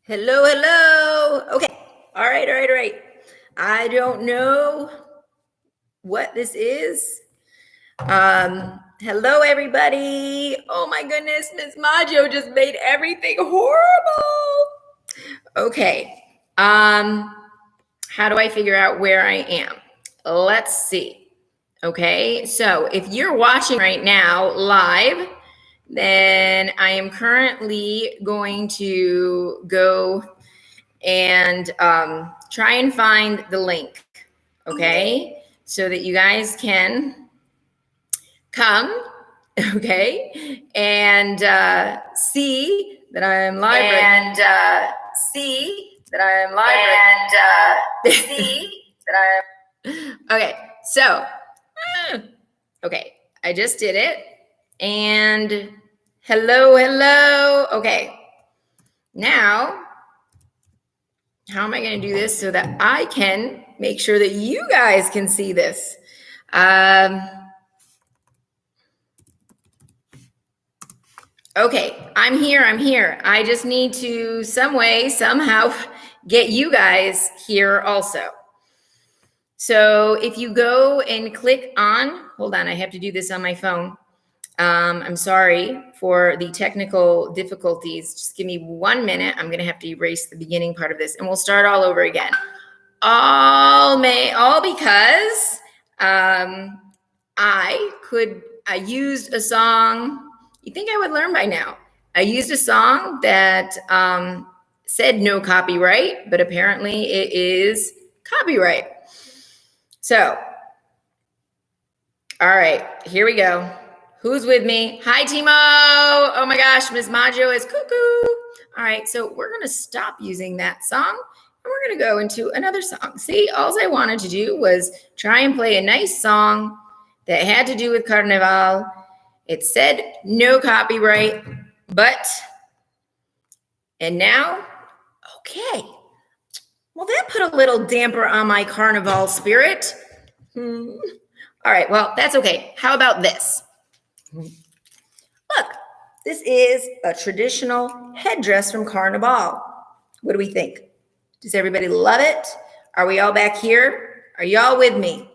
Hello, hello. Okay. All right. I don't know what this is. Hello, everybody. Oh my goodness, Miss Maggio just made everything horrible. Okay. How do I figure out where I am? Let's see. Okay, so if you're watching right now live, then I am currently going to go and try and find the link, okay, so that you guys can come, okay, and see that I'm live. And see that I'm live. And see that I'm. Okay, so, okay, I just did it. And hello. Okay, now, how am I going to do this so that I can make sure that you guys can see this? Okay, I'm here. I just need to somehow get you guys here also. So if you go and click on, hold on, I have to do this on my phone. I'm sorry for the technical difficulties. Just give me 1 minute. I'm going to have to erase the beginning part of this and we'll start all over again. All because I used a song. You think I would learn by now. I used a song that said no copyright, but apparently it is copyright. So, all right, here we go. Who's with me? Hi, Timo. Oh my gosh, Miss Maggio is cuckoo. All right, so we're going to stop using that song and we're going to go into another song. See, all I wanted to do was try and play a nice song that had to do with Carnival. It said no copyright, and now, okay. Well, that put a little damper on my Carnival spirit. All right, well, that's okay. How about this? Look, this is a traditional headdress from Carnival. What do we think? Does everybody love it? Are we all back here? Are y'all with me?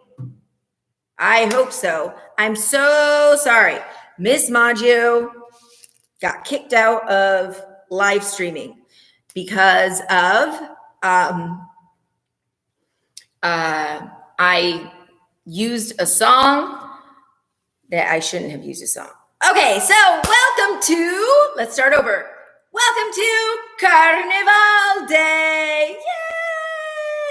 I hope so. I'm so sorry. Miss Maggio got kicked out of live streaming because of I used a song that I shouldn't have used a song. Okay, so welcome to, let's start over. Welcome to Carnival Day.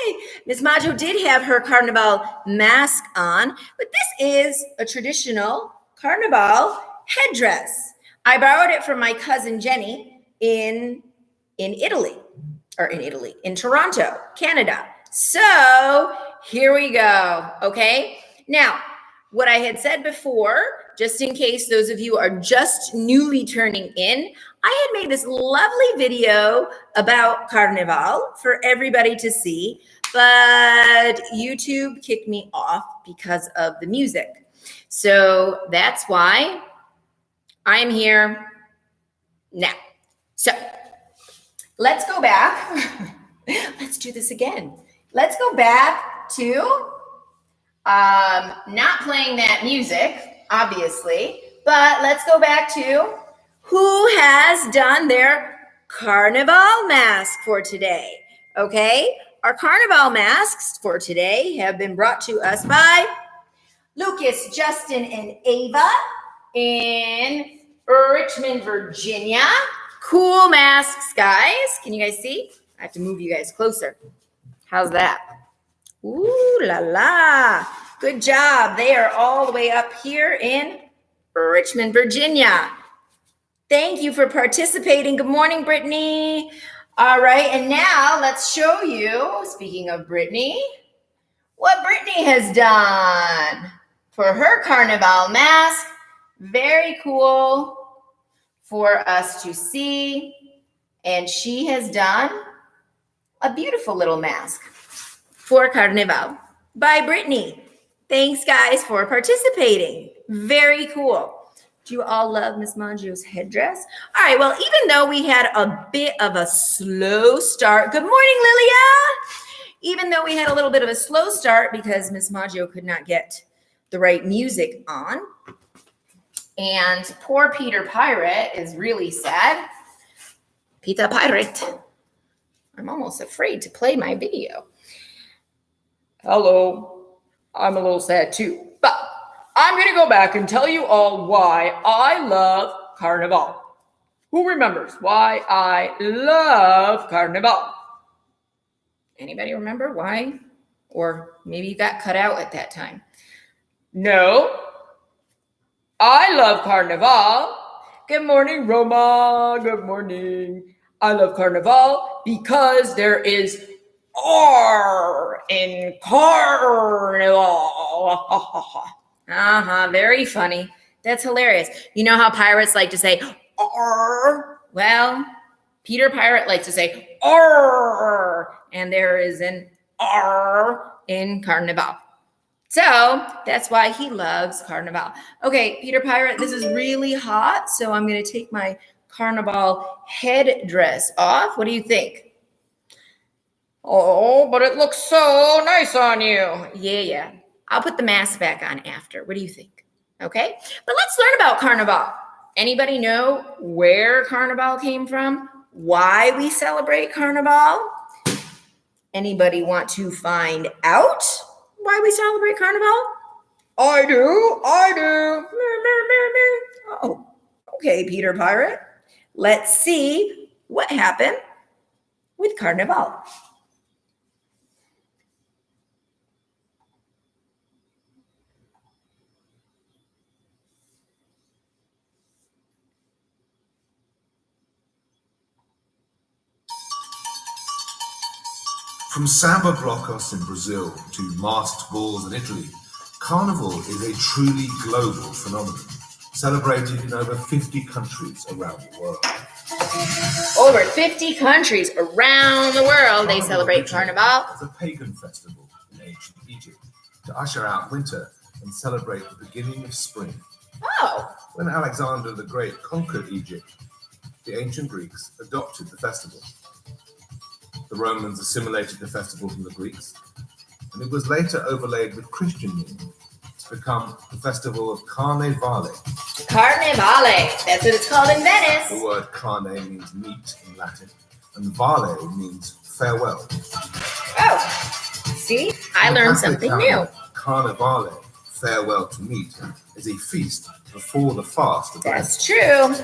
Yay! Miss Maggio did have her Carnival mask on, but this is a traditional Carnival headdress. I borrowed it from my cousin Jenny in Toronto, Canada. So here we go, okay? Now, what I had said before, just in case those of you are just newly turning in, I had made this lovely video about Carnival for everybody to see, but YouTube kicked me off because of the music. So that's why I'm here now. So let's go back. Let's do this again. Let's go back to not playing that music, obviously, but let's go back to who has done their Carnival mask for today, okay? Our Carnival masks for today have been brought to us by Lucas, Justin, and Ava in Richmond, Virginia. Cool masks, guys. Can you guys see? I have to move you guys closer. How's that? Ooh la la. Good job. They are all the way up here in Richmond, Virginia. Thank you for participating. Good morning, Brittany. All right, and now let's show you, speaking of Brittany, what Brittany has done for her Carnival mask. Very cool for us to see. And she has done a beautiful little mask for Carnival by Brittany. Thanks, guys, for participating. Very cool. Do you all love Miss Maggio's headdress? All right, well, even though we had a bit of a slow start, good morning, Lilia. Even though we had a little bit of a slow start because Miss Maggio could not get the right music on, and poor Peter Pirate is really sad. Peter Pirate. I'm almost afraid to play my video. Hello. I'm a little sad too, but I'm going to go back and tell you all why I love Carnival. Who remembers why I love Carnival? Anybody remember why? Or maybe you got cut out at that time. No. I love Carnival. Good morning, Roma. Good morning. I love Carnival because there is R in Carnival. Very funny. That's hilarious. You know how pirates like to say R? Well, Peter Pirate likes to say R, and there is an R in Carnival. So that's why he loves Carnival. Okay, Peter Pirate, this is really hot, so I'm going to take my Carnival headdress off. What do you think? Oh, but it looks so nice on you. Yeah. I'll put the mask back on after. What do you think? Okay, but let's learn about Carnival. Anybody know where Carnival came from? Why we celebrate Carnival? Anybody want to find out why we celebrate Carnival? I do. Oh, okay, Peter Pirate. Let's see what happened with Carnival. From samba blocos in Brazil to masked balls in Italy, Carnival is a truly global phenomenon, celebrated in over 50 countries around the world. Over 50 countries around the world, they celebrate Carnival. As a pagan festival in ancient Egypt to usher out winter and celebrate the beginning of spring. Oh. When Alexander the Great conquered Egypt, the ancient Greeks adopted the festival. The Romans assimilated the festival from the Greeks, and it was later overlaid with Christian meaning to become the festival of Carnevale. Carnevale, that's what it's called in Venice. The word carne means meat in Latin, and vale means farewell. Oh, see, I learned something new. Carnevale, farewell to meat, is a feast before the fast of Lent. That's true.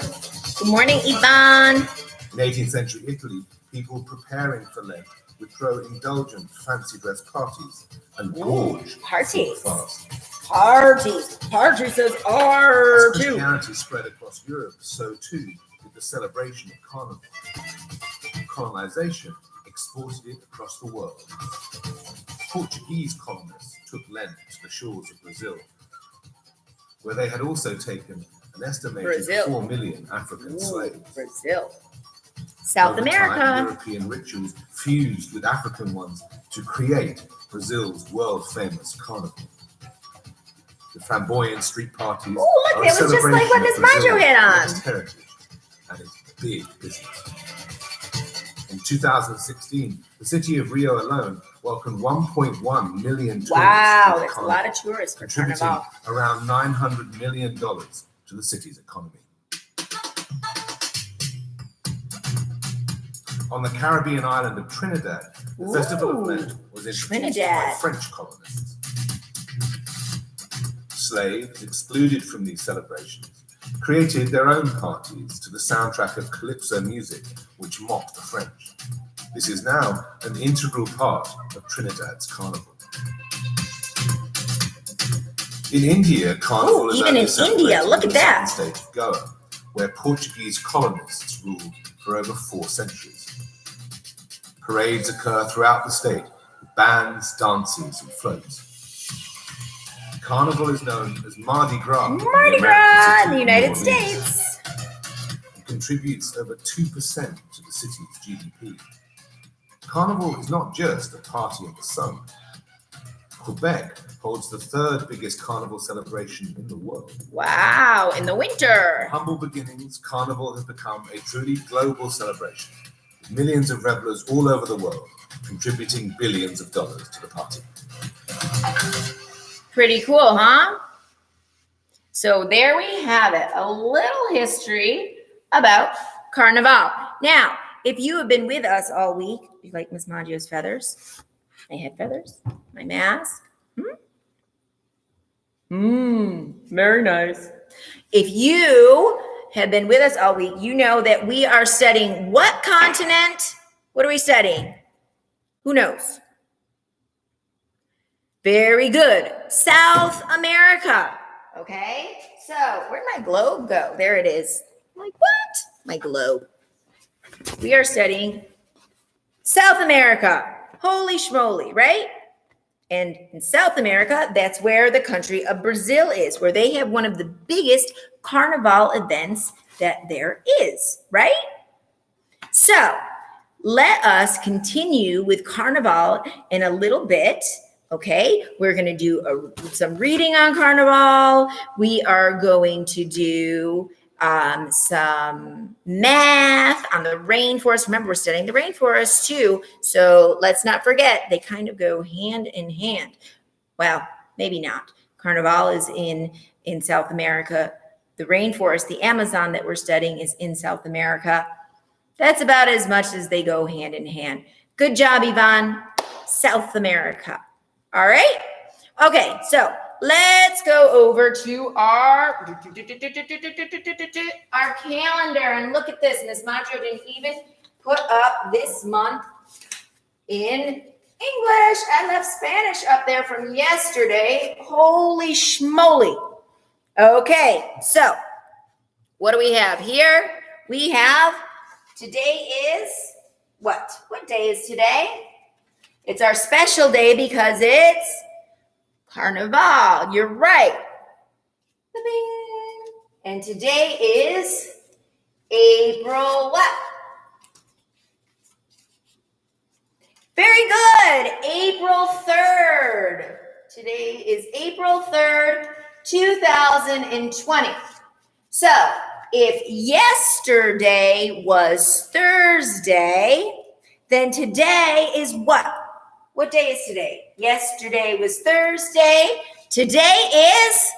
Good morning, Ivan. In 18th century Italy, people preparing for Lent would throw indulgent fancy dress parties and gorge parties. Fast. Parties says R As too. Christianity spread across Europe, so too did the celebration of Carnival. Colonization exported it across the world. Portuguese colonists took Lent to the shores of Brazil, where they had also taken an estimated 4 million African slaves. Brazil. South America. Time, European rituals fused with African ones to create Brazil's world-famous Carnival. The flamboyant street parties. Oh, look, it was just like what Miss Maggio had on. Heritage and its big business. In 2016, the city of Rio alone welcomed 1.1 million tourists. Wow, that's a lot of tourists for Carnival. Around $900 million to the city's economy. On the Caribbean island of Trinidad, the Festival of Lent was introduced by French colonists. Slaves, excluded from these celebrations, created their own parties to the soundtrack of calypso music, which mocked the French. This is now an integral part of Trinidad's carnival. In India, carnival is even in India, look at that. State of Goa, where Portuguese colonists ruled for over 4 centuries. Parades occur throughout the state with bands, dances, and floats. Carnival is known as Mardi Gras in the United States. It contributes over 2% to the city's GDP. Carnival is not just a party of the sun. Quebec holds the third biggest carnival celebration in the world. Wow, in the winter. Humble beginnings, Carnival has become a truly global celebration, with millions of revelers all over the world contributing billions of dollars to the party. Pretty cool, huh? So there we have it, a little history about Carnival. Now, if you have been with us all week, you like Miss Maggio's feathers? My head feathers? My mask? Very nice. If you have been with us all week, you know that we are studying what continent? What are we studying? Who knows? Very good. South America. Okay, so where'd my globe go? There it is. I'm like, what? My globe. We are studying South America. Holy schmoly, right? And in South America, that's where the country of Brazil is, where they have one of the biggest carnival events that there is, right? So let us continue with Carnival in a little bit. Okay, we're going to do some reading on Carnival. We are going to do some math on the rainforest. Remember, we're studying the rainforest too. So let's not forget, they kind of go hand in hand. Well, maybe not. Carnival is in South America. The rainforest, the Amazon that we're studying is in South America. That's about as much as they go hand in hand. Good job, Yvonne. South America. All right. Okay, so let's go over to our calendar and look at this. Miss Maggio didn't even put up this month in English and left Spanish up there from yesterday. Holy schmoly. Okay, so what do we have here? We have today is what? What day is today? It's our special day because it's Carnival. You're right. Ba-bing. And today is April what? Very good. April 3rd. Today is April 3rd, 2020. So if yesterday was Thursday, then today is what? What day is today? Yesterday was Thursday. Today is,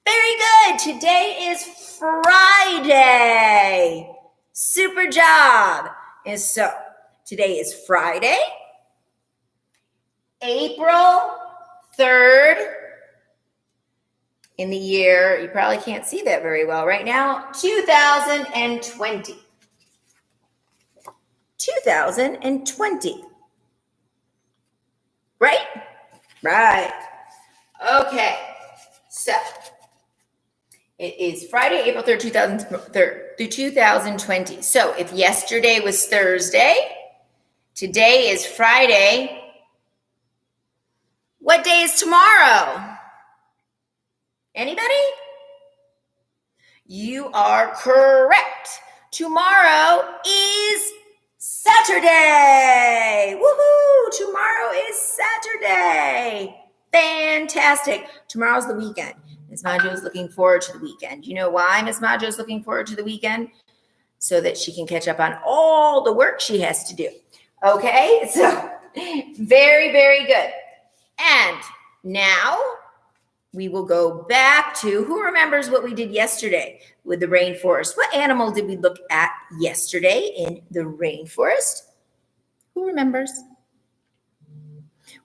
very good. Today is Friday. Super job. And so today is Friday, April 3rd in the year, you probably can't see that very well right now, 2020. 2020. Right? Right. Okay. So it is Friday, April 3rd, 2020. So if yesterday was Thursday, today is Friday. What day is tomorrow? Anybody? You are correct. Tomorrow is Saturday. Woohoo! Tomorrow is Saturday. Fantastic. Tomorrow's the weekend. Miss Maggio is looking forward to the weekend. You know why Miss Maggio is looking forward to the weekend? So that she can catch up on all the work she has to do. Okay? So, very, very good. And now we will go back to, who remembers what we did yesterday with the rainforest? What animal did we look at yesterday in the rainforest? Who remembers?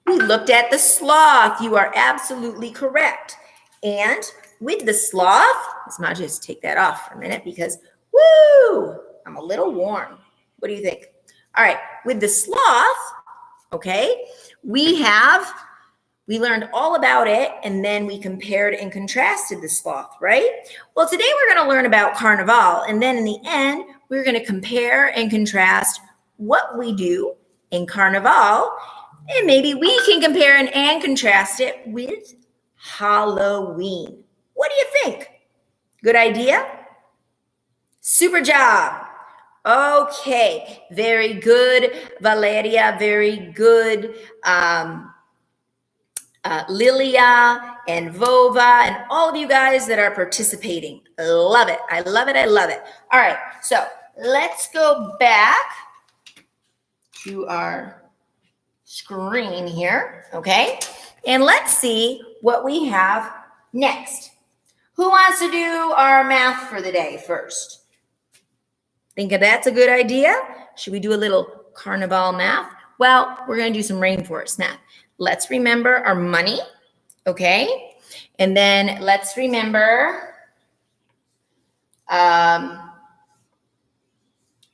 We looked at the sloth. You are absolutely correct. And with the sloth, Miss Maggio has to take that off for a minute because, woo, I'm a little warm. What do you think? All right, with the sloth, okay, we learned all about it, and then we compared and contrasted the sloth, right? Well, today we're going to learn about Carnival, and then in the end, we're going to compare and contrast what we do in Carnival, and maybe we can compare and contrast it with Halloween. What do you think? Good idea? Super job. Okay, very good, Valeria, very good. Lilia and Vova and all of you guys that are participating. Love it. I love it. I love it. All right. So let's go back to our screen here. Okay. And let's see what we have next. Who wants to do our math for the day first? Think that's a good idea? Should we do a little carnival math? Well, we're going to do some rainforest math. Let's remember our money, okay? And then let's remember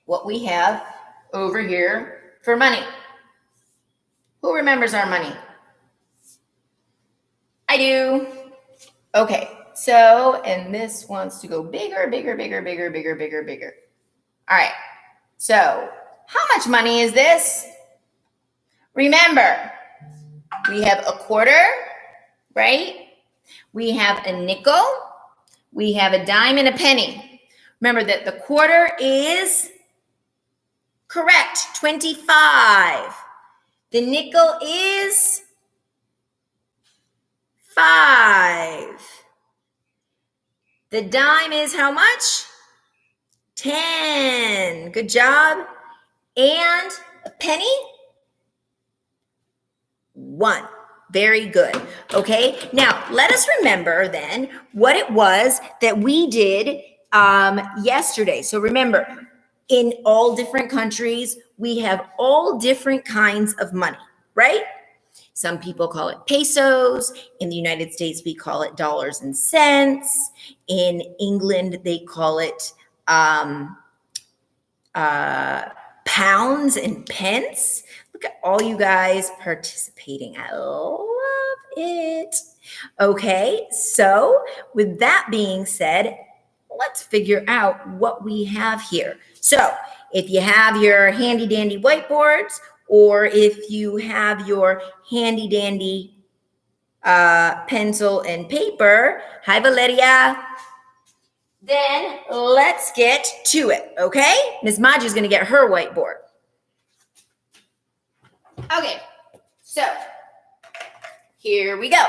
what we have over here for money. Who remembers our money? I do. Okay, so, and this wants to go bigger, bigger, bigger, bigger, bigger, bigger, bigger. All right, so how much money is this? Remember, we have a quarter, right? We have a nickel, we have a dime and a penny. Remember that the quarter is correct, 25. The nickel is 5. The dime is how much? 10. Good job. And a penny? 1. Very good. Okay. Now, let us remember then what it was that we did yesterday. So remember, in all different countries, we have all different kinds of money, right? Some people call it pesos. In the United States, we call it dollars and cents. In England, they call it pounds and pence. Look at all you guys participating. I love it. Okay, so with that being said, let's figure out what we have here. So if you have your handy dandy whiteboards, or if you have your handy dandy pencil and paper, hi Valeria, then let's get to it, okay? Ms. Maggio is going to get her whiteboard. Okay, so here we go.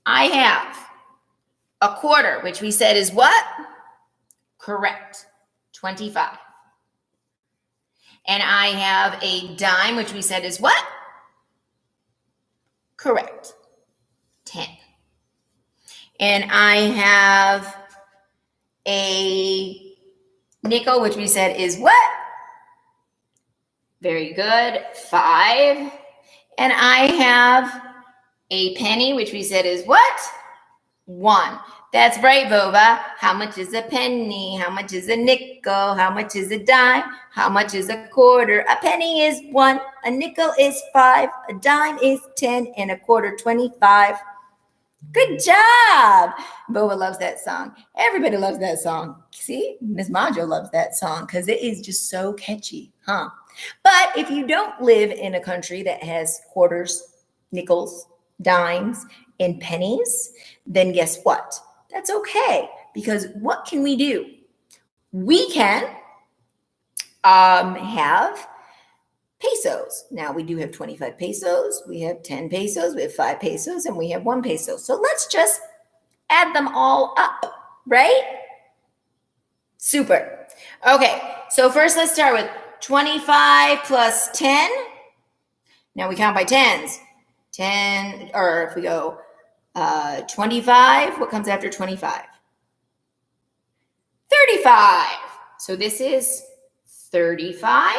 I have a quarter, which we said is what? Correct, 25. And I have a dime, which we said is what? Correct, 10. And I have a nickel, which we said is what? Very good, 5. And I have a penny, which we said is what? 1. That's right, Vova. How much is a penny? How much is a nickel? How much is a dime? How much is a quarter? A penny is 1. A nickel is 5. A dime is 10. And a quarter, 25. Good job. Vova loves that song. Everybody loves that song. See, Miss Maggio loves that song because it is just so catchy, huh? But if you don't live in a country that has quarters, nickels, dimes, and pennies, then guess what? That's okay, because what can we do? We can have pesos. Now, we do have 25 pesos, we have 10 pesos, we have 5 pesos, and we have 1 peso. So let's just add them all up, right? Super. Okay, so first let's start with 25 plus 10. Now we count by tens. 10, or if we go 25, what comes after 25? 35. So this is 35.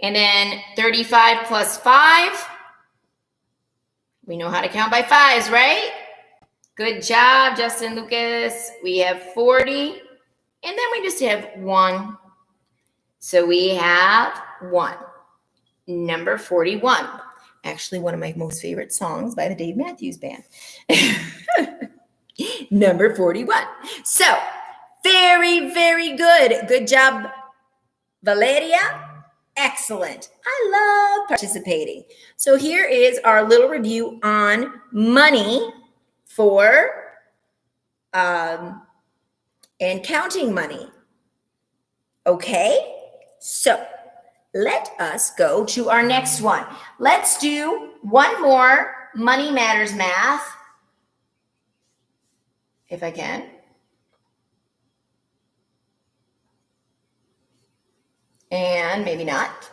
And then 35 plus 5. We know how to count by 5s, right? Good job, Justin Lucas. We have 40. And then we just have 1. So we have 1. Number 41. Actually, one of my most favorite songs by the Dave Matthews Band. Number 41. So, very, very good. Good job, Valeria. Excellent. I love participating. So here is our little review on money for and counting money. Okay, so let us go to our next one. Let's do one more money matters math, if I can. And maybe not.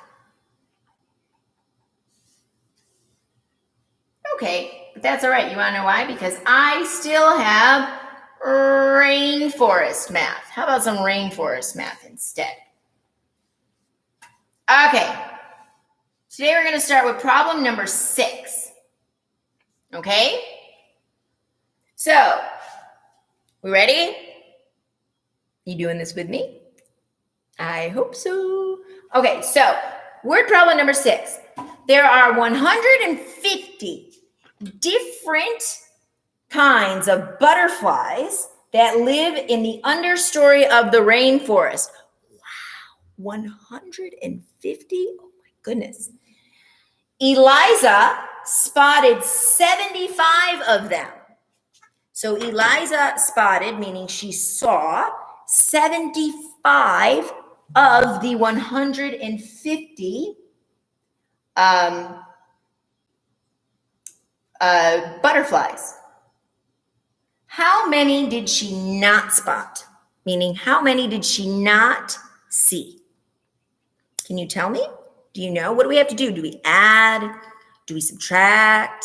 Okay, but that's all right. You want to know why? Because I still have rainforest math. How about some rainforest math instead? Okay, today we're going to start with problem number 6. Okay? So, we ready? You doing this with me? I hope so. Okay, so word problem number 6. There are 150 different kinds of butterflies that live in the understory of the rainforest. Wow, 150? Oh my goodness. Eliza spotted 75 of them. So Eliza spotted, meaning she saw 75 of the 150 butterflies. How many did she not spot? Meaning, how many did she not see? Can you tell me? Do you know? What do we have to do? Do we add? Do we subtract?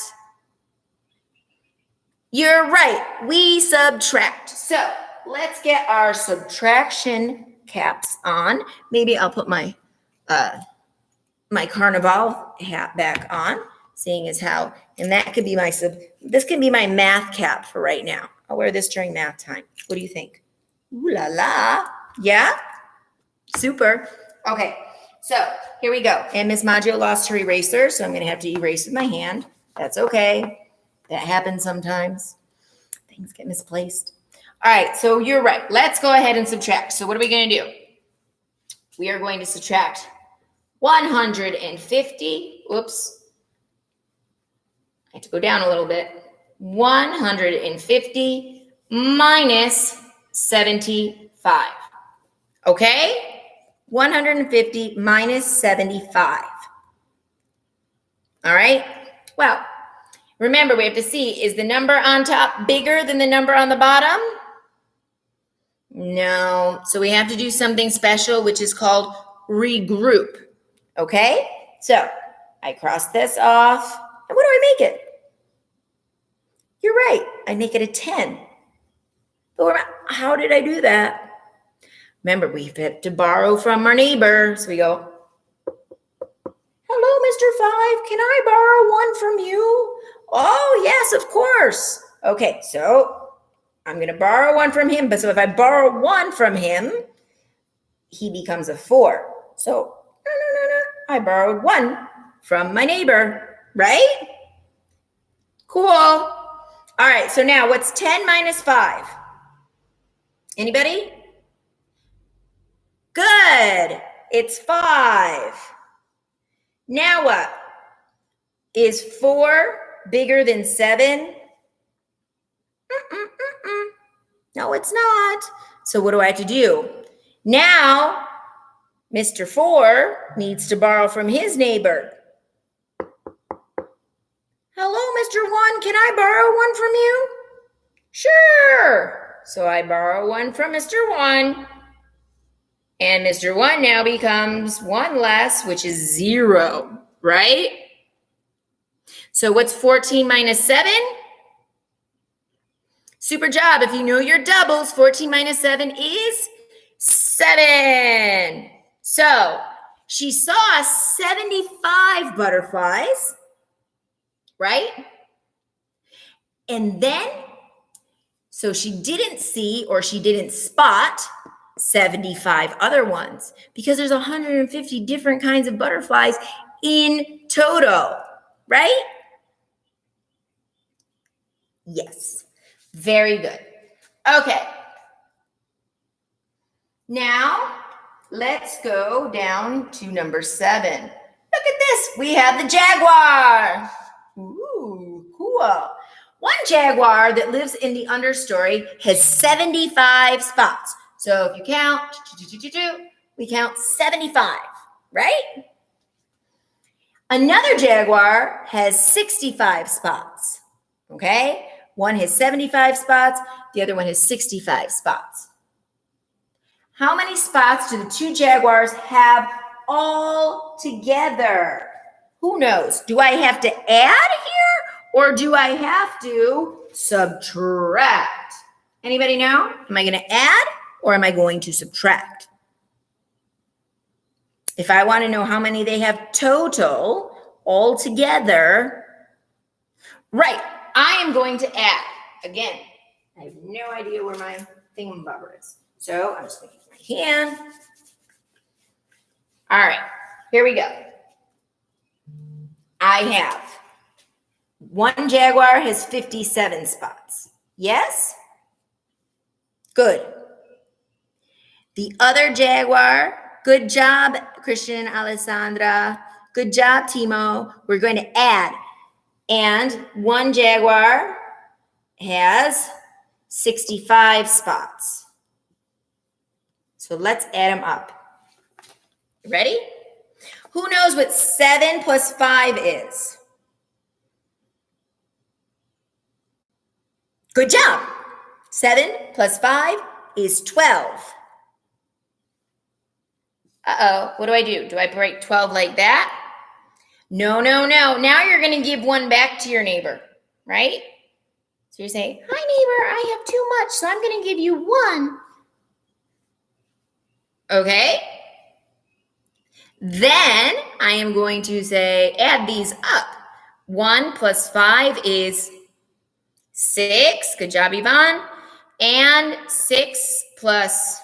You're right. We subtract. So let's get our subtraction caps on. Maybe I'll put my my carnival hat back on, seeing as how, and that could be this can be my math cap for right now. I'll wear this during math time. What do you think? Ooh la la. Yeah? Super. Okay, so here we go. And Miss Maggio lost her eraser, so I'm going to have to erase with my hand. That's okay. That happens sometimes. Things get misplaced. All right, so you're right. Let's go ahead and subtract. So what are we going to do? We are going to subtract 150. Oops. I have to go down a little bit. 150 minus 75. Okay? 150 minus 75. All right? Well, remember, we have to see, is the number on top bigger than the number on the bottom? No. So we have to do something special, which is called regroup. Okay? So I cross this off. And what do I make it? You're right. I make it a 10. But how did I do that? Remember, we have to borrow from our neighbor. So we go, hello, Mr. 5. Can I borrow one from you? Oh, yes, of course. Okay, so I'm going to borrow one from him. But so if I borrow one from him, he becomes a 4. So, no. I borrowed one from my neighbor, right? Cool. All right, so now what's 10 minus 5? Anybody? Good. It's 5. Now what? Is 4 bigger than 7? No, it's not. So what do I have to do? Now, Mr. 4 needs to borrow from his neighbor. Hello, Mr. 1, can I borrow one from you? Sure. So I borrow one from Mr. 1. And Mr. 1 now becomes 1 less, which is 0, right? So what's 14 minus 7? Super job. If you know your doubles, 14 minus 7 is 7. So she saw 75 butterflies, right? And then, so she didn't see or she didn't spot 75 other ones because there's 150 different kinds of butterflies in total, right? Yes. Very good. Okay. Now, let's go down to number 7. Look at this. We have the jaguar. Ooh, cool. One jaguar that lives in the understory has 75 spots. So if you count, we count 75. right? Another jaguar has 65 spots, okay? One has 75 spots, the other one has 65 spots. How many spots do the two jaguars have all together? Who knows? Do I have to add here or do I have to subtract? Anybody know? Am I going to add or am I going to subtract? If I want to know how many they have total all together, right, I am going to add. Again, I have no idea where my thingamabobber is. So I'm just going to use my hand. All right, here we go. I have one jaguar has 57 spots. Yes? Good. The other jaguar, good job, Christian, Alessandra. Good job, Timo. We're going to add. And one jaguar has 65 spots. So let's add them up. Ready? Who knows what 7 plus 5 is? Good job. 7 plus 5 is 12. Uh-oh, what do? Do I break 12 like that? No. Now you're going to give one back to your neighbor, right? So you're saying, hi, neighbor, I have too much, so I'm going to give you 1. Okay? Then I am going to say, add these up. 1 plus 5 is 6. Good job, Yvonne. And 6 plus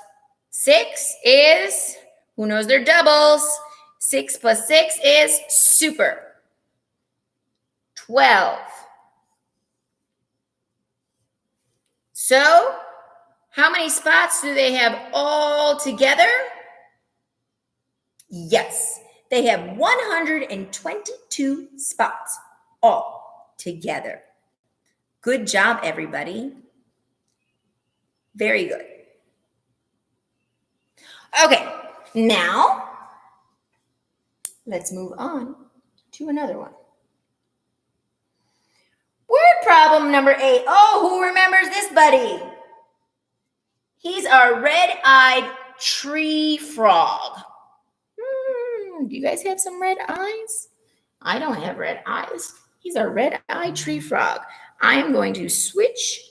6 is, who knows their doubles? 6 plus 6 is super. 12. So, how many spots do they have all together? Yes, they have 122 spots all together. Good job, everybody. Very good. Okay, now let's move on to another one. Word problem number 8. Oh, who remembers this buddy? He's our red-eyed tree frog. Do you guys have some red eyes? I don't have red eyes. He's our red-eyed tree frog. I am going to switch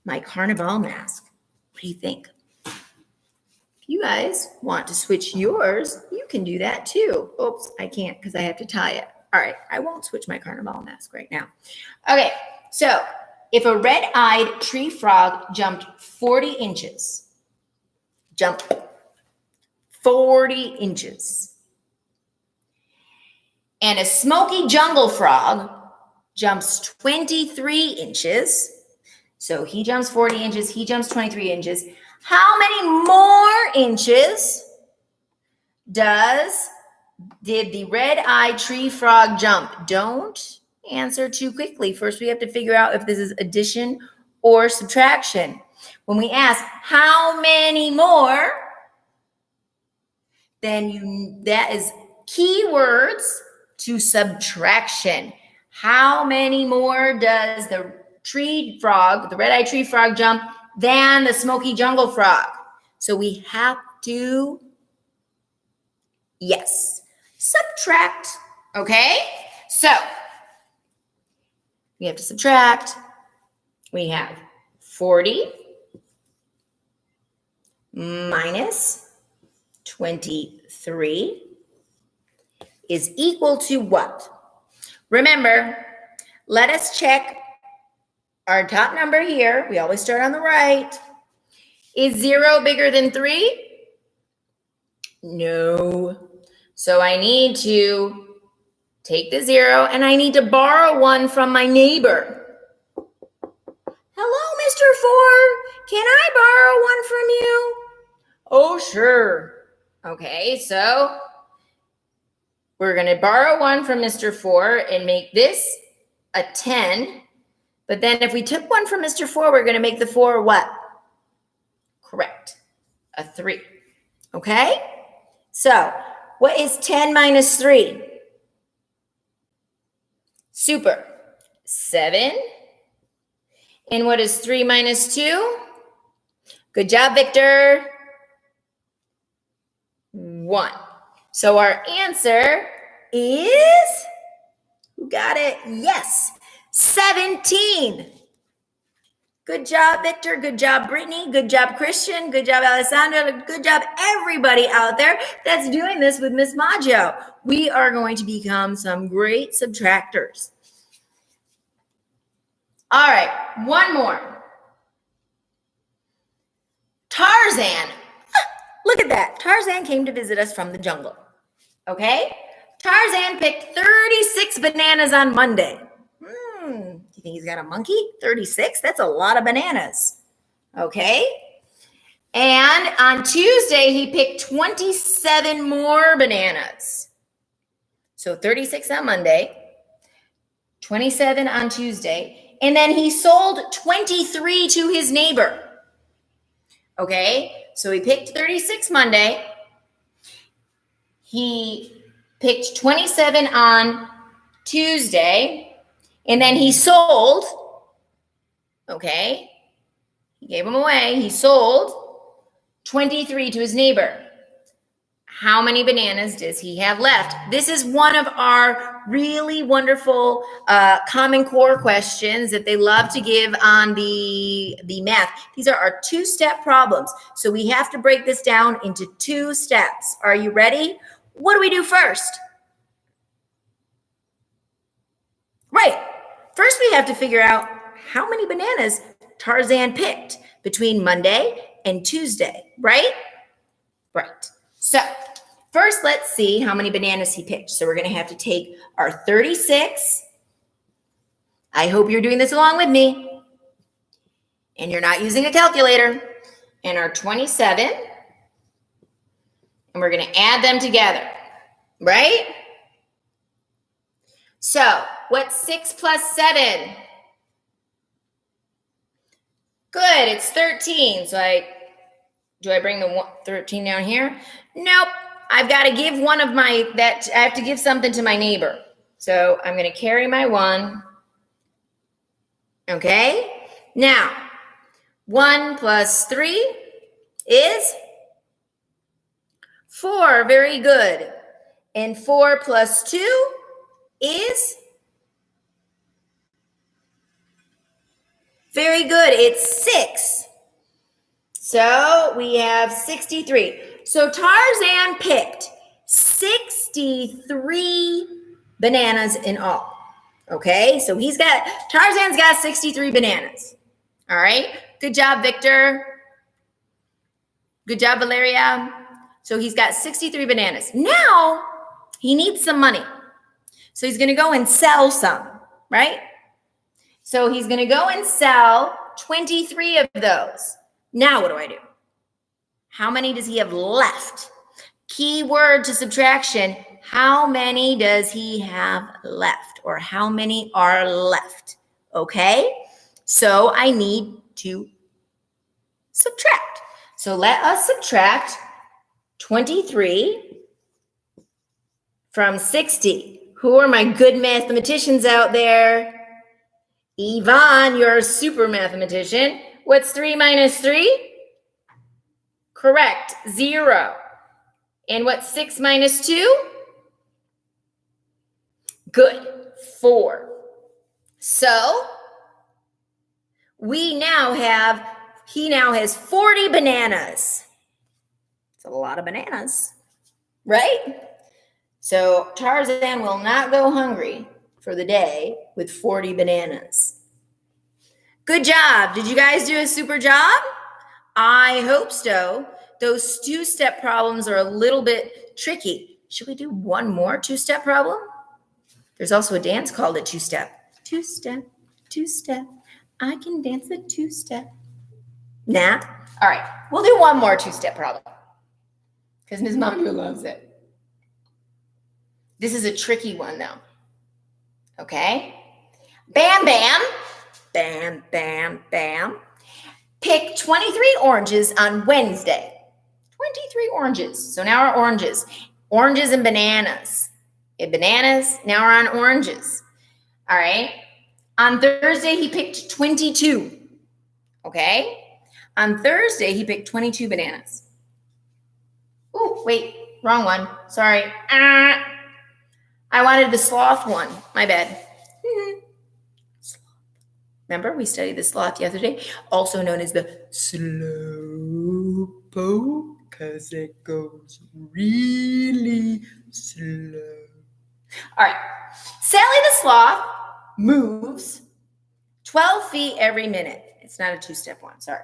my carnival mask. What do you think? If you guys want to switch yours, you can do that too. Oops, I can't because I have to tie it. All right, I won't switch my carnival mask right now. Okay, so if a red-eyed tree frog jumped 40 inches, jump 40 inches, and a smoky jungle frog jumps 23 inches, so he jumps 40 inches, he jumps 23 inches, how many more inches did the red-eyed tree frog jump? Don't answer too quickly. First, we have to figure out if this is addition or subtraction. When we ask how many more, then that is keywords to subtraction. How many more does the tree frog, the red-eyed tree frog jump than the smoky jungle frog? So we have to, yes, subtract, okay? So we have to subtract. We have 40 minus 23 is equal to what? Remember, let us check our top number here. We always start on the right. Is 0 bigger than 3? No. So I need to take the 0 and I need to borrow 1 from my neighbor. Hello, Mr. 4. Can I borrow 1 from you? Oh, sure. Okay, so we're going to borrow 1 from Mr. 4 and make this a 10. But then if we took 1 from Mr. 4, we're going to make the 4 what? Correct. A 3. Okay? So what is 10 minus 3? Super. 7. And what is 3 minus 2? Good job, Victor. 1. So our answer is, who got it? Yes, 17. Good job, Victor. Good job, Brittany. Good job, Christian. Good job, Alessandra. Good job, everybody out there that's doing this with Miss Maggio. We are going to become some great subtractors. All right, one more. Tarzan. Look at that. Tarzan came to visit us from the jungle. Okay? Tarzan picked 36 bananas on Monday. Do you think he's got a monkey? 36? That's a lot of bananas. Okay? And on Tuesday, he picked 27 more bananas. So 36 on Monday, 27 on Tuesday, and then he sold 23 to his neighbor. Okay? So he picked 36 Monday. He picked 27 on Tuesday. And then he sold, okay, he gave them away. He sold 23 to his neighbor. How many bananas does he have left? This is one of our really wonderful Common Core questions that they love to give on the math. These are our 2-step problems. So we have to break this down into 2 steps. Are you ready? What do we do first? Right. First, we have to figure out how many bananas Tarzan picked between Monday and Tuesday, right? Right. So first, let's see how many bananas he picked. So we're going to have to take our 36. I hope you're doing this along with me. And you're not using a calculator. And our 27. And we're going to add them together, right? So what's 6 plus 7? Good, it's 13. So do I bring the 13 down here? Nope. I've got to give I have to give something to my neighbor. So I'm going to carry my 1. Okay. Now, 1 plus 3 is 4. Very good. And 4 plus 2 is very good. It's 6. So we have 63. So Tarzan picked 63 bananas in all. Okay, so Tarzan's got 63 bananas. All right, good job, Victor. Good job, Valeria. So he's got 63 bananas. Now he needs some money. So he's going to go and sell some, right? So he's going to go and sell 23 of those. Now what do I do? How many does he have left? Key word to subtraction. How many does he have left? Or how many are left? Okay? So I need to subtract. So let us subtract 23 from 60. Who are my good mathematicians out there? Yvonne, you're a super mathematician. What's 3 minus 3? Correct, 0. And what's 6 minus 2? Good, 4. So he now has 40 bananas. It's a lot of bananas, right? So Tarzan will not go hungry for the day with 40 bananas. Good job. Did you guys do a super job? I hope so. Those 2-step problems are a little bit tricky. Should we do one more 2-step problem? There's also a dance called a 2-step. 2-step, 2-step. I can dance a 2-step. Nah? All right. We'll do one more 2-step problem because Ms. Maggio loves it. This is a tricky one, though. Okay? Bam, bam. Bam, bam, bam. Pick 23 oranges on Wednesday. 23 oranges. So now our oranges. Oranges and bananas. We had bananas, now we're on oranges. All right. On Thursday, he picked 22. Okay. On Thursday, he picked 22 bananas. Oh, wait, wrong one. Sorry. I wanted the sloth one. My bad. Remember, we studied the sloth the other day, also known as the slowpoke, because it goes really slow. All right. Sally the sloth moves 12 feet every minute. It's not a two-step one, sorry.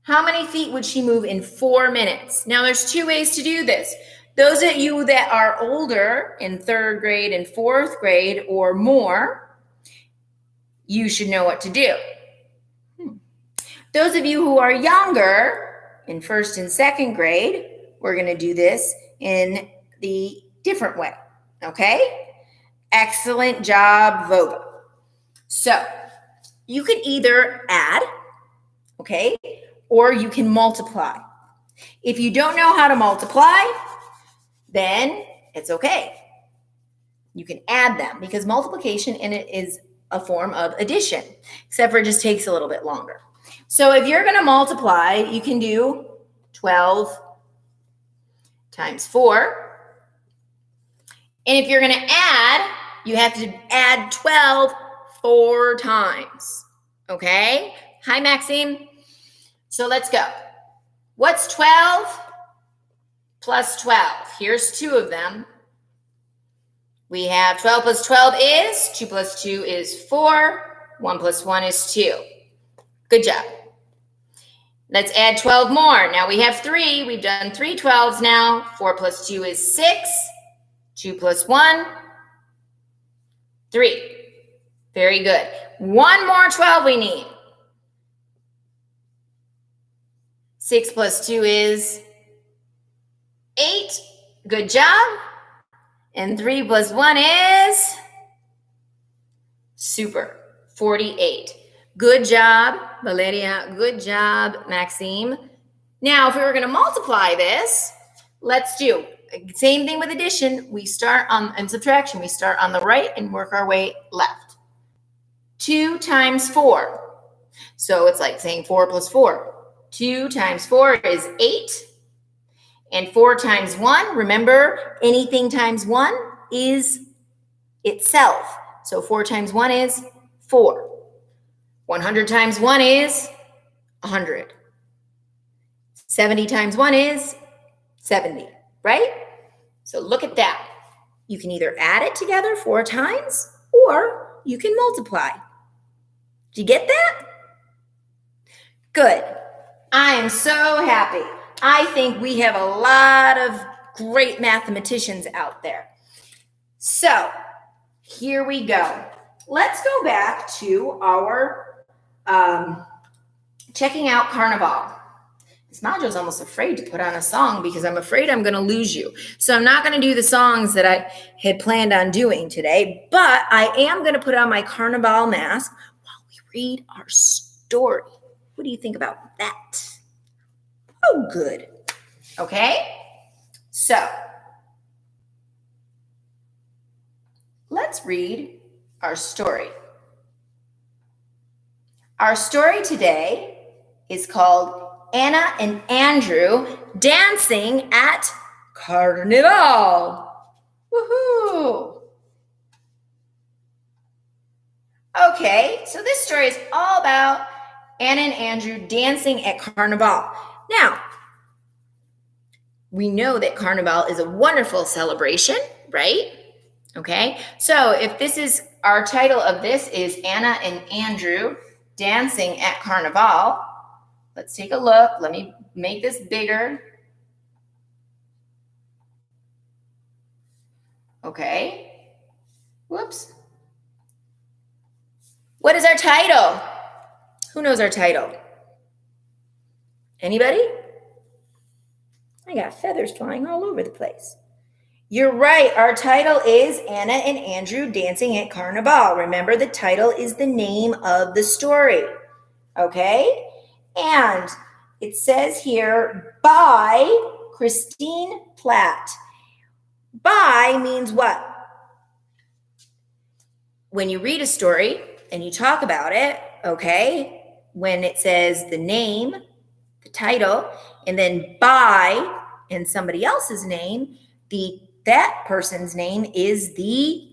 How many feet would she move in 4 minutes? Now, there's two ways to do this. Those of you that are older in 3rd grade and 4th grade or more, you should know what to do. Those of you who are younger in 1st and 2nd grade, we're going to do this in the different way, okay? Excellent job, Voba. So you can either add, okay, or you can multiply. If you don't know how to multiply, then it's okay. You can add them because multiplication in it is a form of addition, except for it just takes a little bit longer. So if you're going to multiply, you can do 12 times 4. And if you're going to add, you have to add 12 4 times. Okay? Hi, Maxine. So let's go. What's 12 plus 12? Here's 2 of them. We have 12 plus 12 is, 2 plus 2 is 4, 1 plus 1 is 2. Good job. Let's add 12 more. Now we have 3. We've done 3 12s now. 4 plus 2 is 6. 2 plus 1, 3. Very good. One more 12 we need. 6 plus 2 is 8. Good job. And 3 plus 1 is super, 48. Good job, Valeria. Good job, Maxime. Now, if we were going to multiply this, let's do same thing with addition. We start on, and subtraction. We start on the right and work our way left. 2 times 4. So it's like saying 4 plus 4. 2 times 4 is 8. And 4 times 1, remember, anything times 1 is itself. So 4 times 1 is 4. 100 times 1 is 100. 70 times 1 is 70, right? So look at that. You can either add it together 4 times or you can multiply. Did you get that? Good. I am so happy. I think we have a lot of great mathematicians out there. So here we go. Let's go back to our checking out Carnival. Miss Maggio's almost afraid to put on a song because I'm afraid I'm going to lose you. So I'm not going to do the songs that I had planned on doing today, but I am going to put on my Carnival mask while we read our story. What do you think about that? Oh, good. Okay, so let's read our story. Our story today is called Anna and Andrew Dancing at Carnival. Woohoo! Okay, so this story is all about Anna and Andrew dancing at Carnival. Now, we know that Carnival is a wonderful celebration, right? Okay, so if this is our title of this is Anna and Andrew dancing at Carnival, let's take a look. Let me make this bigger. Okay, whoops. What is our title? Who knows our title? Anybody? I got feathers flying all over the place. You're right. Our title is Anna and Andrew Dancing at Carnival. Remember, the title is the name of the story. Okay? And it says here, by Christine Platt. By means what? When you read a story and you talk about it, okay, when it says the name, the title, and then by and somebody else's name, that person's name is you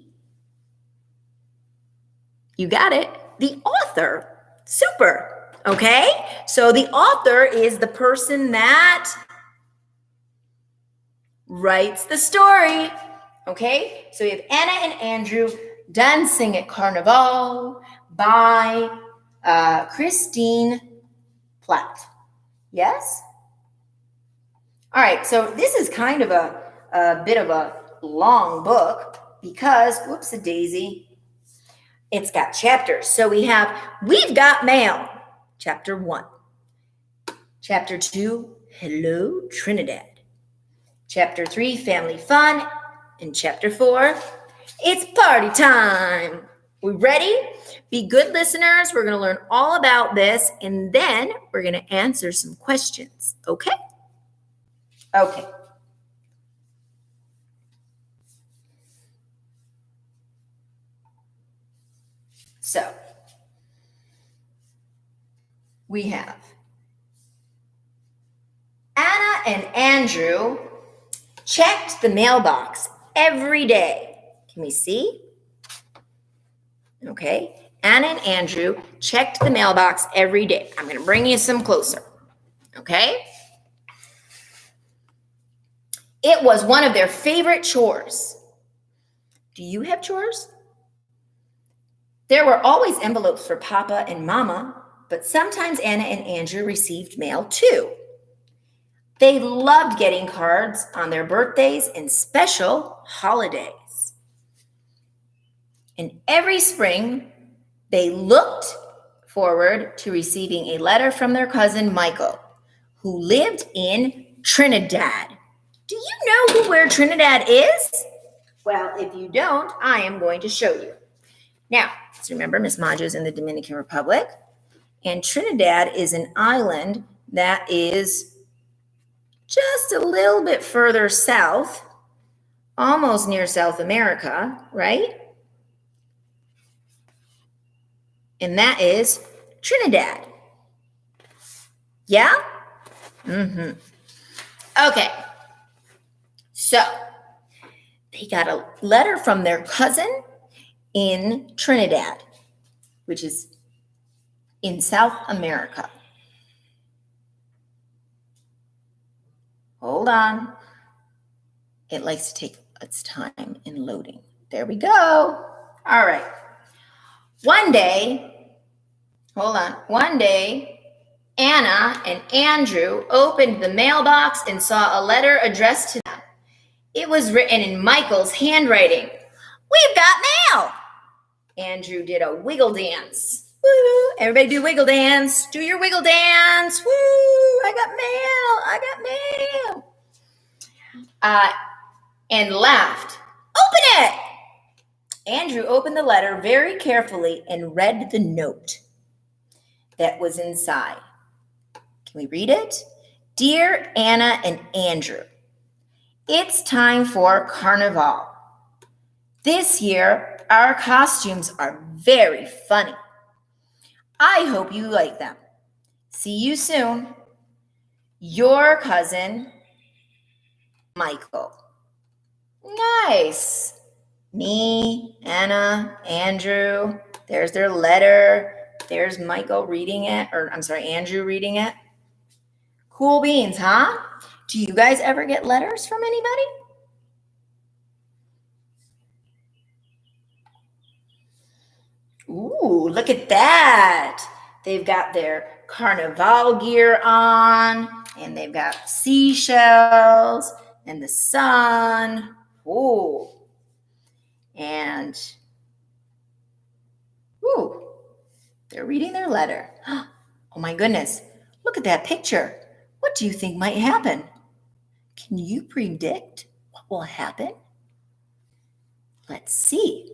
got it, the author. Super. Okay? So the author is the person that writes the story. Okay? So we have Anna and Andrew dancing at Carnival by Christine Platt. Yes? All right, so this is kind of a bit of a long book because, whoops-a-daisy, it's got chapters. So we've got mail, chapter 1. Chapter 2, hello, Trinidad. Chapter 3, family fun. And chapter 4, it's party time. We ready? Be good listeners. We're going to learn all about this, and then we're going to answer some questions, okay? Okay. So, we have Anna and Andrew checked the mailbox every day. Can we see? Okay. Anna and Andrew checked the mailbox every day. I'm going to bring you some closer. Okay? It was one of their favorite chores. Do you have chores? There were always envelopes for Papa and Mama, but sometimes Anna and Andrew received mail too. They loved getting cards on their birthdays and special holidays. And every spring, they looked forward to receiving a letter from their cousin Michael, who lived in Trinidad. Do you know where Trinidad is? Well, if you don't, I am going to show you. Now, let's remember Miss Maggio is in the Dominican Republic, and Trinidad is an island that is just a little bit further south, almost near South America, right? And that is Trinidad. Yeah? Mm-hmm. Okay. So, they got a letter from their cousin in Trinidad, which is in South America. Hold on. It likes to take its time in loading. There we go. All right. One day, Anna and Andrew opened the mailbox and saw a letter addressed to them. It was written in Michael's handwriting. We've got mail. Andrew did a wiggle dance. Woo! Everybody do wiggle dance. Do your wiggle dance. Woo! I got mail. And laughed. Open it! Andrew opened the letter very carefully and read the note that was inside. Can we read it? Dear Anna and Andrew, it's time for Carnival. This year, our costumes are very funny. I hope you like them. See you soon. Your cousin, Michael. Nice. Me, Anna, Andrew. There's their letter. There's Michael reading it, Andrew reading it. Cool beans, huh? Do you guys ever get letters from anybody? Ooh, look at that. They've got their Carnival gear on, and they've got seashells and the sun. Ooh. And, ooh, they're reading their letter. Oh my goodness, look at that picture. What do you think might happen? Can you predict what will happen? Let's see.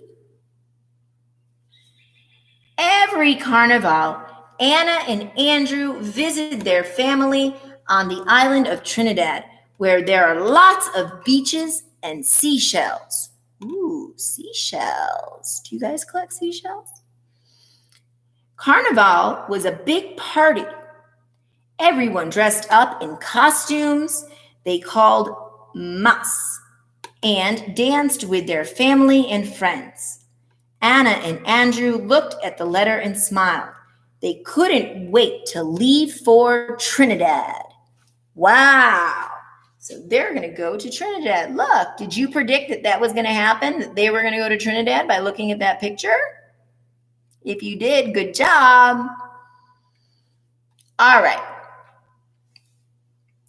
Every Carnival, Anna and Andrew visited their family on the island of Trinidad, where there are lots of beaches and seashells. Ooh, seashells. Do you guys collect seashells? Carnival was a big party. Everyone dressed up in costumes they called mas and danced with their family and friends. Anna and Andrew looked at the letter and smiled. They couldn't wait to leave for Trinidad. Wow. So they're going to go to Trinidad. Look, did you predict that was going to happen, that they were going to go to Trinidad by looking at that picture? If you did, good job. All right.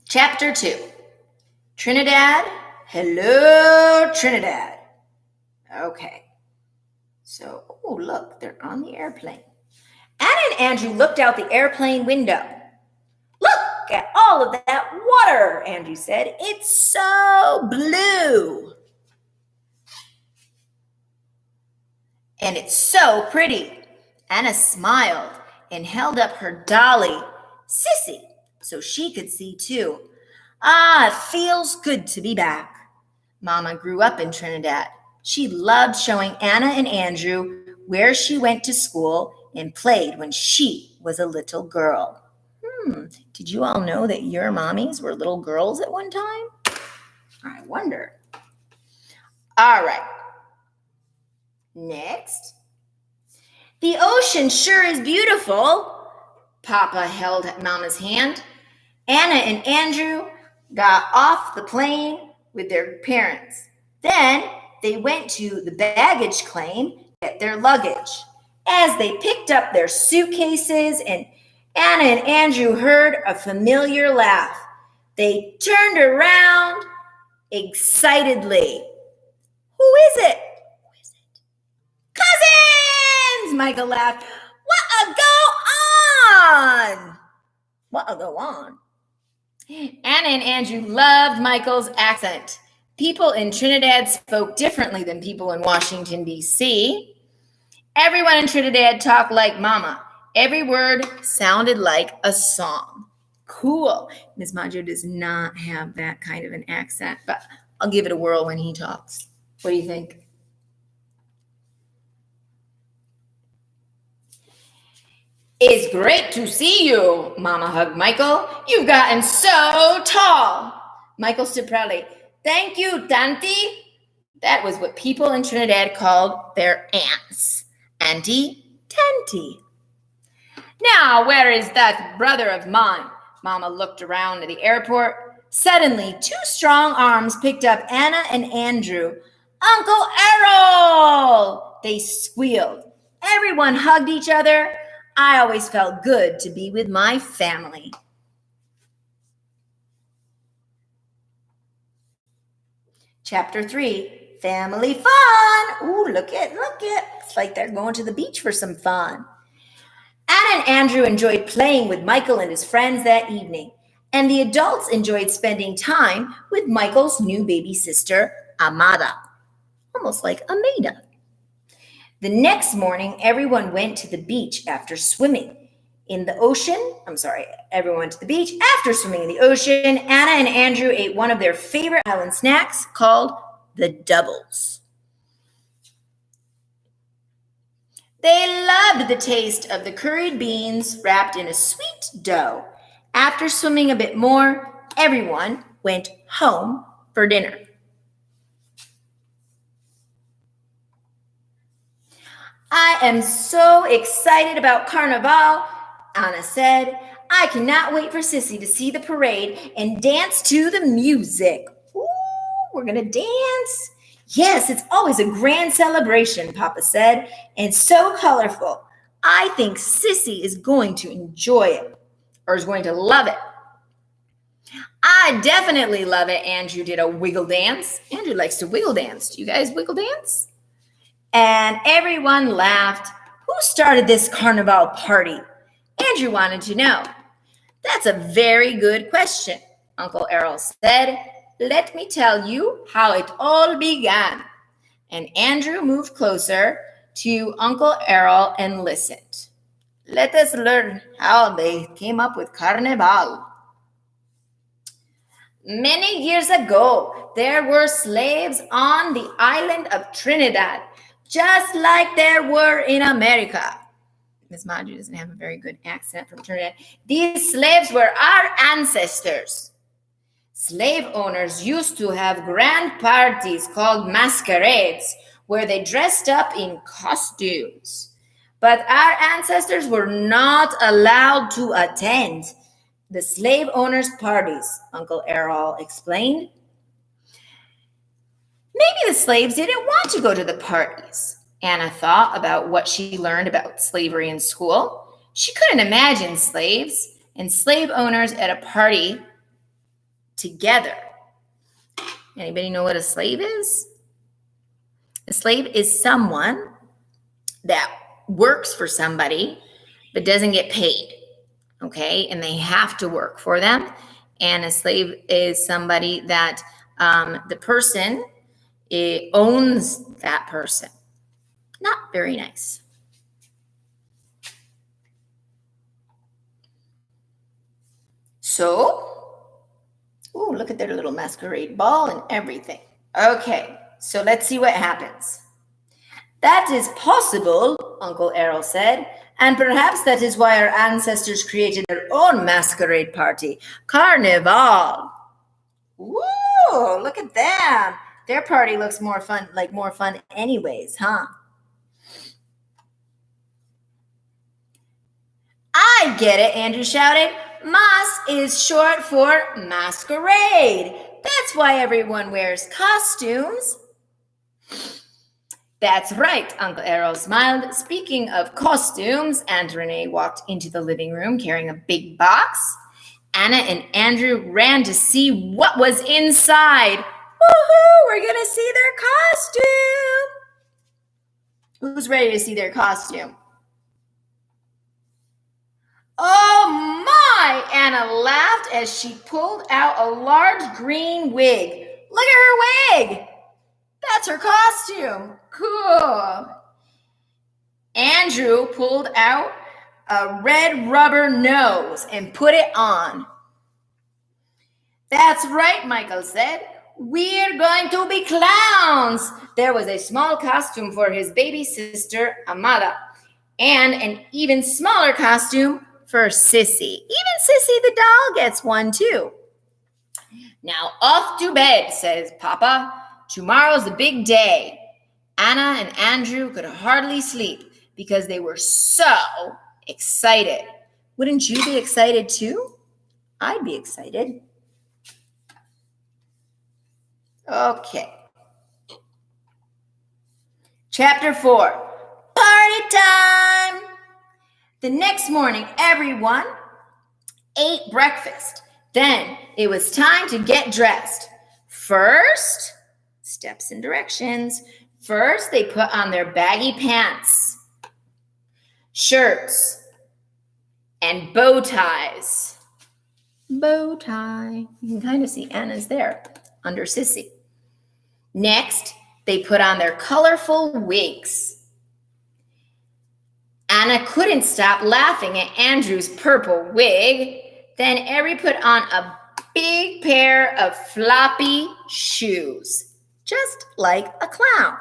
Chapter 2. Trinidad. Hello, Trinidad. Okay. So, oh, look, they're on the airplane. Anna and Andrew looked out the airplane window. Look at all of that water, Andrew said. It's so blue. And it's so pretty. Anna smiled and held up her dolly, Sissy, so she could see too. Ah, it feels good to be back. Mama grew up in Trinidad. She loved showing Anna and Andrew where she went to school and played when she was a little girl. Did you all know that your mommies were little girls at one time? I wonder. All right. Next. The ocean sure is beautiful. Papa held Mama's hand. Anna and Andrew got off the plane with their parents. Then they went to the baggage claim to get their luggage. As they picked up their suitcases, and Anna and Andrew heard a familiar laugh. They turned around excitedly. Who is it? Cousins! Michael laughed. What'll go on? What'll go on? Anna and Andrew loved Michael's accent. People in Trinidad spoke differently than people in Washington, D.C. Everyone in Trinidad talked like Mama. Every word sounded like a song. Cool. Ms. Maggio does not have that kind of an accent, but I'll give it a whirl when he talks. What do you think? It's great to see you, Mama hugged Michael. You've gotten so tall. Michael stood proudly. Thank you, Tanti. That was what people in Trinidad called their aunts. Auntie, Tanti. Now, where is that brother of mine? Mama looked around at the airport. Suddenly, two strong arms picked up Anna and Andrew. Uncle Errol! They squealed. Everyone hugged each other. I always felt good to be with my family. Chapter 3, Family Fun. Ooh, look it. It's like they're going to the beach for some fun. Anna and Andrew enjoyed playing with Michael and his friends that evening, and the adults enjoyed spending time with Michael's new baby sister, Amada, almost like Amada. The next morning, everyone went to the beach after swimming in the ocean. Everyone went to the beach after swimming in the ocean. Anna and Andrew ate one of their favorite island snacks called the doubles. They loved the taste of the curried beans wrapped in a sweet dough. After swimming a bit more, everyone went home for dinner. I am so excited about Carnival, Anna said. I cannot wait for Sissy to see the parade and dance to the music. Ooh, we're going to dance. Yes, it's always a grand celebration, Papa said, and so colorful. I think Sissy is going to enjoy it, or is going to love it. I definitely love it. Andrew did a wiggle dance. Andrew likes to wiggle dance. Do you guys wiggle dance? And everyone laughed. Who started this carnival party? Andrew wanted to know. That's a very good question, Uncle Errol said. Let me tell you how it all began. And Andrew moved closer to Uncle Errol and listened. Let us learn how they came up with Carnival. Many years ago, there were slaves on the island of Trinidad, just like there were in America. Miss Maggio doesn't have a very good accent from Trinidad. These slaves were our ancestors. Slave owners used to have grand parties called masquerades, where they dressed up in costumes. But our ancestors were not allowed to attend the slave owners' parties, Uncle Errol explained. Maybe the slaves didn't want to go to the parties. Anna thought about what she learned about slavery in school. She couldn't imagine slaves and slave owners at a party together. Anybody know what a slave is? A slave is someone that works for somebody but doesn't get paid, okay? And they have to work for them. And a slave is somebody that the person owns that person. Not very nice. So, look at their little masquerade ball and everything. Okay, so let's see what happens. That is possible, Uncle Errol said, and perhaps that is why our ancestors created their own masquerade party, Carnival. Woo, look at them. Their party looks more fun anyways, huh? I get it, Andrew shouted. Mas is short for masquerade. That's why everyone wears costumes. That's right, Uncle Errol smiled. Speaking of costumes, Aunt Renee walked into the living room carrying a big box. Anna and Andrew ran to see what was inside. Woohoo! We're going to see their costume. Who's ready to see their costume? Oh my! Anna laughed as she pulled out a large green wig. Look at her wig! That's her costume. Cool. Andrew pulled out a red rubber nose and put it on. That's right, Michael said. We're going to be clowns. There was a small costume for his baby sister, Amada, and an even smaller costume for Sissy. Even Sissy the doll gets one too. Now off to bed, says Papa. Tomorrow's the big day. Anna and Andrew could hardly sleep because they were so excited. Wouldn't you be excited too? I'd be excited. Okay. Chapter 4. Party time! The next morning, everyone ate breakfast. Then it was time to get dressed. First, steps and directions. First, they put on their baggy pants, shirts, and bow ties. Bow tie. You can kind of see Anna's there under Sissy. Next, they put on their colorful wigs. Anna couldn't stop laughing at Andrew's purple wig. Then Ari put on a big pair of floppy shoes, just like a clown.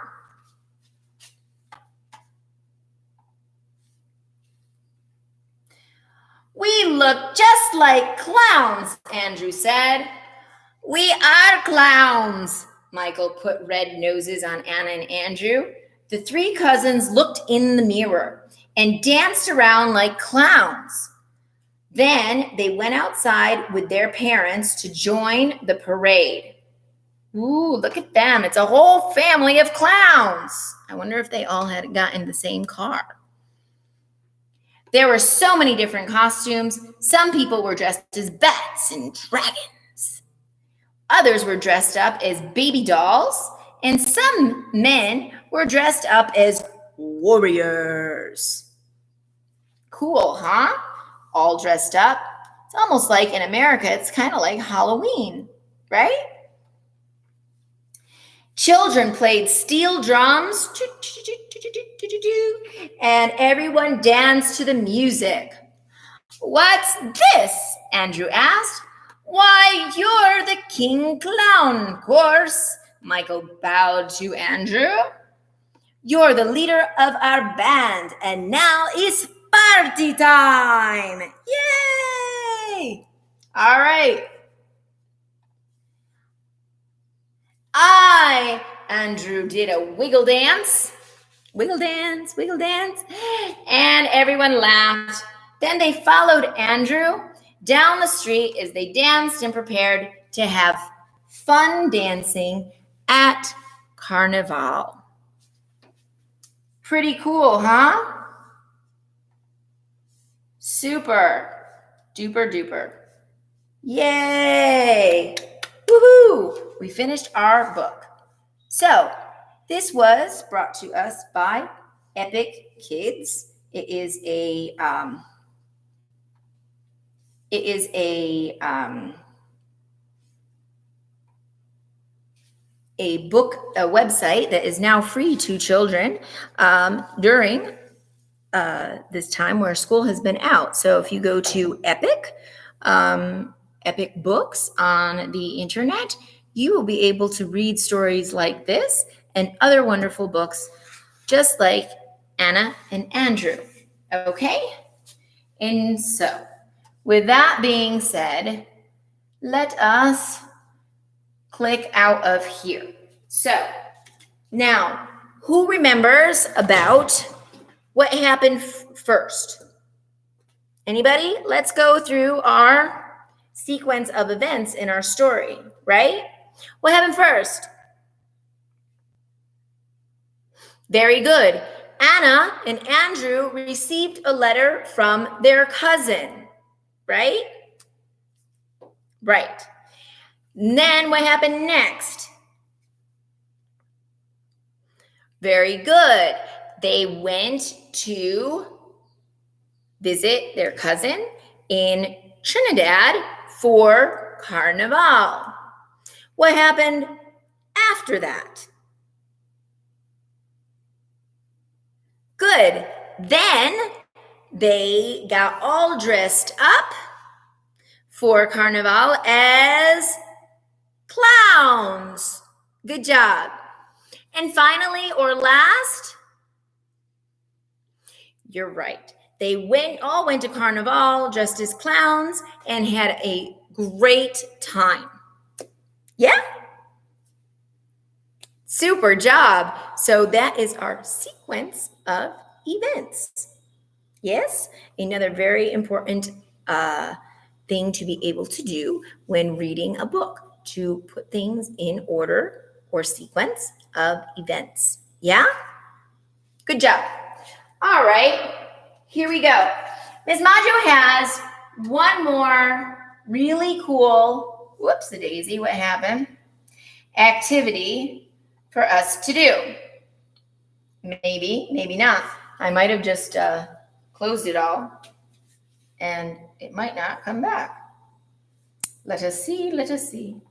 We look just like clowns, Andrew said. We are clowns. Michael put red noses on Anna and Andrew. The three cousins looked in the mirror and danced around like clowns. Then they went outside with their parents to join the parade. Ooh, look at them. It's a whole family of clowns. I wonder if they all had gotten the same car. There were so many different costumes. Some people were dressed as bats and dragons. Others were dressed up as baby dolls. And some men were dressed up as warriors. Cool, huh? All dressed up. It's almost like in America, it's kind of like Halloween, right? Children played steel drums, and everyone danced to the music. What's this? Andrew asked. Why, you're the king clown, of course. Michael bowed to Andrew. You're the leader of our band, and now it's party time! Yay! All right. Andrew did a wiggle dance. Wiggle dance, wiggle dance. And everyone laughed. Then they followed Andrew down the street as they danced and prepared to have fun dancing at Carnival. Pretty cool, huh? Super duper duper. Yay! Woohoo! We finished our book. So, this was brought to us by Epic Kids. It is a website that is now free to children during this time where school has been out. So if you go to Epic Books on the internet, you will be able to read stories like this and other wonderful books, just like Anna and Andrew. Okay? And so, with that being said, let us click out of here. So, now, who remembers about what happened first? Anybody? Let's go through our sequence of events in our story, right? What happened first? Very good. Anna and Andrew received a letter from their cousin, right? Right. And then what happened next? Very good. They went to visit their cousin in Trinidad for Carnival. What happened after that? Good. Then they got all dressed up for Carnival as clowns. Good job. And finally, or last, you're right. They all went to Carnival dressed as clowns and had a great time. Yeah? Super job. So that is our sequence of events. Yes? Another very important thing to be able to do when reading a book, to put things in order or sequence of events. Yeah? Good job. All right. Here we go. Ms. Maggio has one more really cool, whoops-a-daisy, what happened? Activity for us to do. Maybe, maybe not. I might have just closed it all and it might not come back. Let us see, let us see.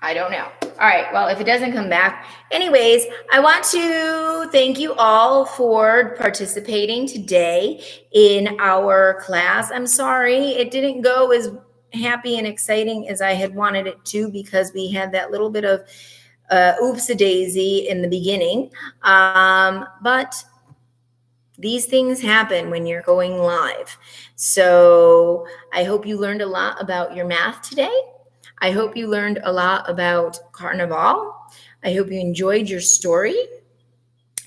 I don't know. All right, well, if it doesn't come back. Anyways, I want to thank you all for participating today in our class. I'm sorry it didn't go as happy and exciting as I had wanted it to, because we had that little bit of oops-a-daisy in the beginning. But these things happen when you're going live. So I hope you learned a lot about your math today. I hope you learned a lot about Carnival. I hope you enjoyed your story.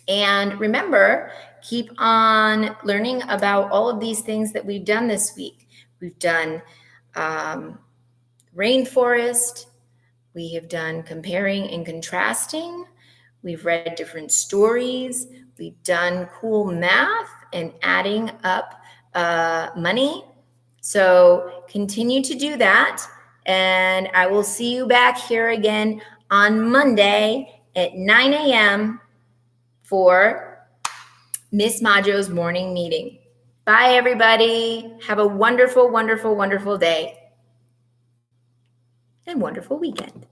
And remember, keep on learning about all of these things that we've done this week. We've done rainforest. We have done comparing and contrasting. We've read different stories. We've done cool math and adding up money. So continue to do that. And I will see you back here again on Monday at 9 a.m. for Miss Maggio's morning meeting. Bye, everybody. Have a wonderful, wonderful, wonderful day and wonderful weekend.